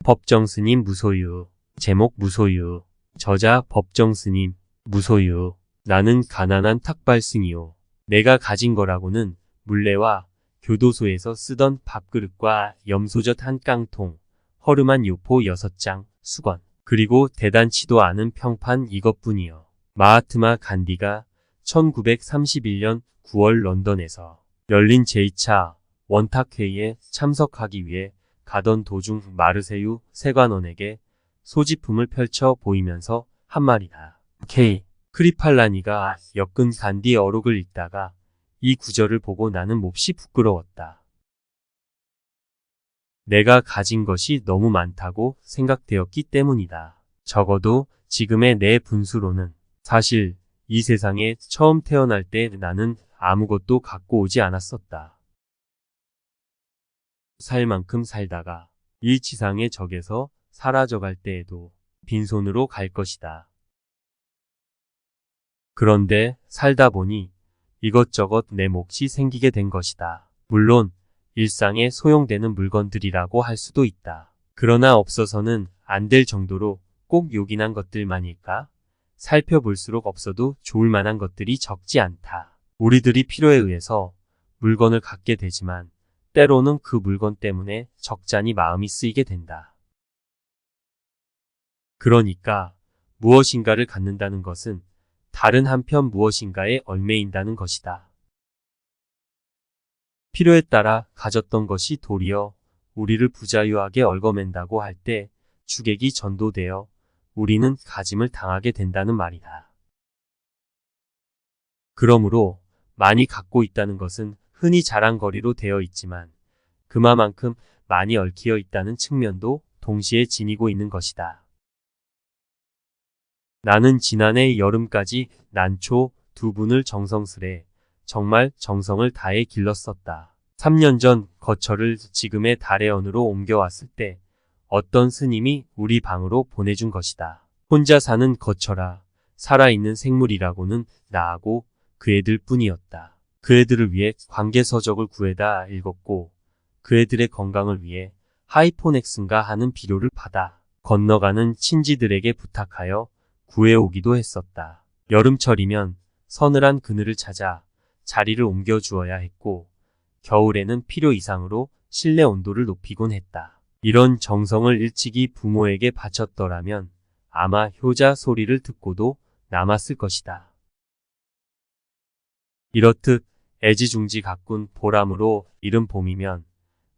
법정스님 무소유. 제목 무소유. 저자 법정스님 무소유. 나는 가난한 탁발승이요. 내가 가진 거라고는 물레와 교도소에서 쓰던 밥그릇과 염소젓 한 깡통, 허름한 요포 6장, 수건, 그리고 대단치도 않은 평판 이것뿐이요. 마하트마 간디가 1931년 9월 런던에서 열린 제2차 원탁회의에 참석하기 위해 가던 도중 마르세유 세관원에게 소지품을 펼쳐 보이면서 한 말이다. K. 크리팔라니가 엮은 간디 어록을 읽다가 이 구절을 보고 나는 몹시 부끄러웠다. 내가 가진 것이 너무 많다고 생각되었기 때문이다. 적어도 지금의 내 분수로는. 사실 이 세상에 처음 태어날 때 나는 아무것도 갖고 오지 않았었다. 살 만큼 살다가 일치상의 적에서 사라져갈 때에도 빈손으로 갈 것이다. 그런데 살다 보니 이것저것 내 몫이 생기게 된 것이다. 물론 일상에 소용되는 물건들이라고 할 수도 있다. 그러나 없어서는 안 될 정도로 꼭 요긴한 것들만일까? 살펴볼수록 없어도 좋을 만한 것들이 적지 않다. 우리들이 필요에 의해서 물건을 갖게 되지만 때로는 그 물건 때문에 적잖이 마음이 쓰이게 된다. 그러니까 무엇인가를 갖는다는 것은 다른 한편 무엇인가에 얽매인다는 것이다. 필요에 따라 가졌던 것이 도리어 우리를 부자유하게 얽어맨다고 할 때 주객이 전도되어 우리는 가짐을 당하게 된다는 말이다. 그러므로 많이 갖고 있다는 것은 흔히 자랑거리로 되어 있지만 그만큼 많이 얽혀 있다는 측면도 동시에 지니고 있는 것이다. 나는 지난해 여름까지 난초 2분을 정성스레 정말 정성을 다해 길렀었다. 3년 전 거처를 지금의 다래원으로 옮겨왔을 때 어떤 스님이 우리 방으로 보내준 것이다. 혼자 사는 거처라 살아있는 생물이라고는 나하고 그 애들 뿐이었다. 그 애들을 위해 관계서적을 구해다 읽었고 그 애들의 건강을 위해 하이포넥슨가 하는 비료를 받아 건너가는 친지들에게 부탁하여 구해오기도 했었다. 여름철이면 서늘한 그늘을 찾아 자리를 옮겨주어야 했고 겨울에는 필요 이상으로 실내 온도를 높이곤 했다. 이런 정성을 일찍이 부모에게 바쳤더라면 아마 효자 소리를 듣고도 남았을 것이다. 이렇듯 애지중지 가꾼 보람으로 이른 봄이면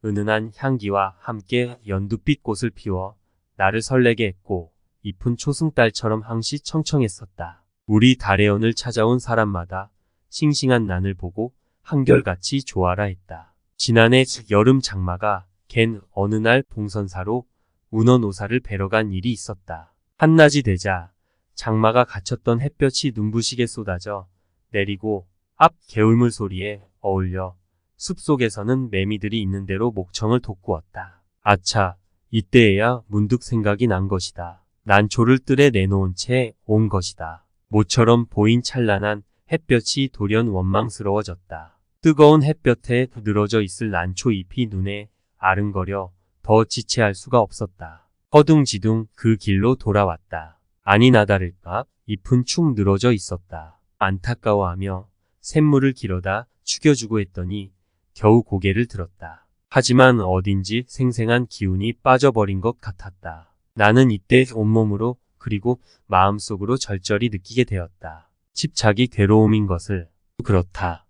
은은한 향기와 함께 연두빛 꽃을 피워 나를 설레게 했고 잎은 초승달처럼 항시 청청했었다. 우리 다래원을 찾아온 사람마다 싱싱한 난을 보고 한결같이 좋아라 했다. 지난해 여름 장마가 갠 어느 날 봉선사로 운원오사를 뵈러 간 일이 있었다. 한낮이 되자 장마가 갇혔던 햇볕이 눈부시게 쏟아져 내리고 앞 개울물 소리에 어울려 숲속에서는 매미들이 있는 대로 목청을 돋구었다. 아차, 이때에야 문득 생각이 난 것이다. 난초를 뜰에 내놓은 채 온 것이다. 모처럼 보인 찬란한 햇볕이 돌연 원망스러워졌다. 뜨거운 햇볕에 늘어져 있을 난초 잎이 눈에 아른거려 더 지체할 수가 없었다. 허둥지둥 그 길로 돌아왔다. 아니나 다를까 잎은 축 늘어져 있었다. 안타까워하며 샘물을 길어다 축여주고 했더니 겨우 고개를 들었다. 하지만 어딘지 생생한 기운이 빠져버린 것 같았다. 나는 이때 온몸으로 그리고 마음속으로 절절히 느끼게 되었다. 집착이 괴로움인 것을. 그렇다.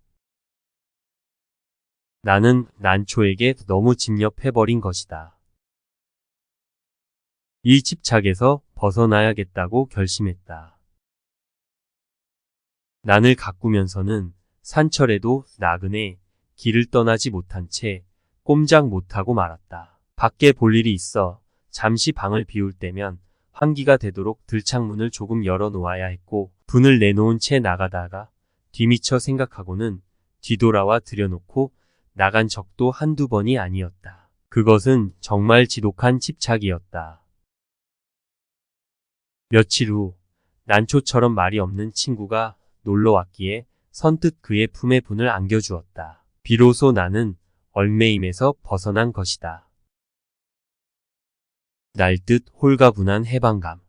나는 난초에게 너무 집념해버린 것이다. 이 집착에서 벗어나야겠다고 결심했다. 난을 가꾸면서는 산철에도 나그네 길을 떠나지 못한 채 꼼짝 못하고 말았다. 밖에 볼 일이 있어 잠시 방을 비울 때면 환기가 되도록 들창문을 조금 열어놓아야 했고 분을 내놓은 채 나가다가 뒤미처 생각하고는 뒤돌아와 들여놓고 나간 적도 한두 번이 아니었다. 그것은 정말 지독한 집착이었다. 며칠 후 난초처럼 말이 없는 친구가 놀러왔기에 선뜻 그의 품에 분을 안겨주었다. 비로소 나는 얽매임에서 벗어난 것이다. 날듯 홀가분한 해방감.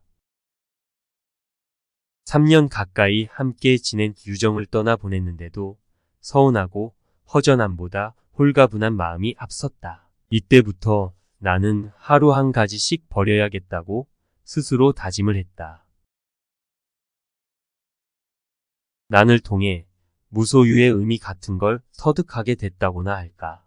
3년 가까이 함께 지낸 유정을 떠나 보냈는데도 서운하고 허전함보다 홀가분한 마음이 앞섰다. 이때부터 나는 하루 한 가지씩 버려야겠다고 스스로 다짐을 했다. 난을 통해 무소유의 의미 같은 걸 터득하게 됐다고나 할까.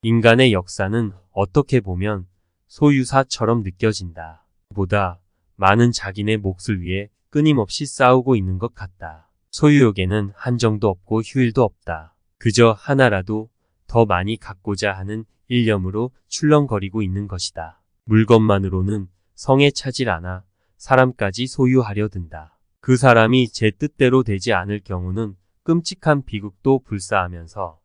인간의 역사는 어떻게 보면 소유사처럼 느껴진다. 보다 많은 자기네 몫을 위해 끊임없이 싸우고 있는 것 같다. 소유욕에는 한정도 없고 휴일도 없다. 그저 하나라도 더 많이 갖고자 하는 일념으로 출렁거리고 있는 것이다. 물건만으로는 성에 차질 않아 사람까지 소유하려 든다. 그 사람이 제 뜻대로 되지 않을 경우는 끔찍한 비극도 불사하면서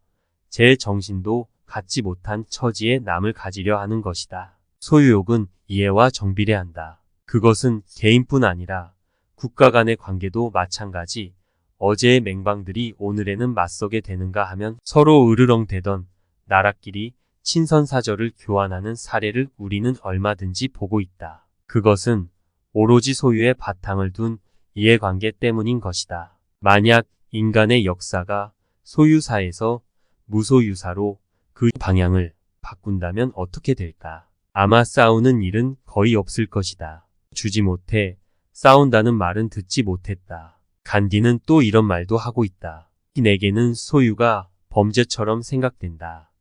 제 정신도 갖지 못한 처지에 남을 가지려 하는 것이다. 소유욕은 이해와 정비례한다. 그것은 개인뿐 아니라 국가 간의 관계도 마찬가지. 어제의 맹방들이 오늘에는 맞서게 되는가 하면 서로 으르렁대던 나라끼리 친선사절을 교환하는 사례를 우리는 얼마든지 보고 있다. 그것은 오로지 소유의 바탕을 둔 이해관계 때문인 것이다. 만약 인간의 역사가 소유사에서 무소유사로 그 방향을 바꾼다면 어떻게 될까? 아마 싸우는 일은 거의 없을 것이다. 주지 못해 싸운다는 말은 듣지 못했다. 간디는 또 이런 말도 하고 있다. 내게는 소유가 범죄처럼 생각된다.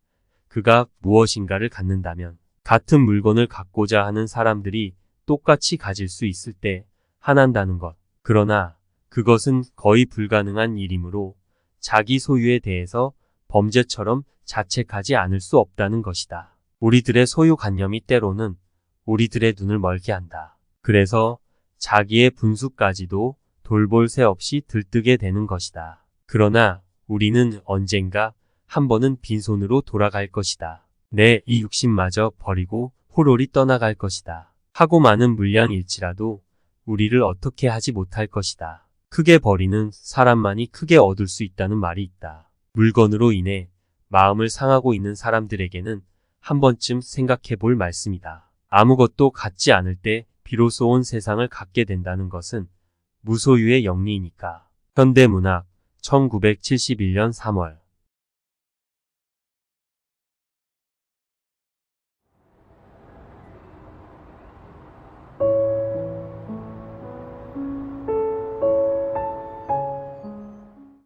그가 무엇인가를 갖는다면 같은 물건을 갖고자 하는 사람들이 똑같이 가질 수 있을 때 화난다는 것. 그러나 그것은 거의 불가능한 일이므로 자기 소유에 대해서 범죄처럼 자책하지 않을 수 없다는 것이다. 우리들의 소유관념이 때로는 우리들의 눈을 멀게 한다. 그래서 자기의 분수까지도 돌볼 새 없이 들뜨게 되는 것이다. 그러나 우리는 언젠가 한 번은 빈손으로 돌아갈 것이다. 내 이 육신마저 버리고 호롤이 떠나갈 것이다. 하고 많은 물량일지라도 우리를 어떻게 하지 못할 것이다. 크게 버리는 사람만이 크게 얻을 수 있다는 말이 있다. 물건으로 인해 마음을 상하고 있는 사람들에게는 한 번쯤 생각해 볼 말씀이다. 아무것도 갖지 않을 때 비로소 온 세상을 갖게 된다는 것은 무소유의 영리이니까. 현대문학 1971년 3월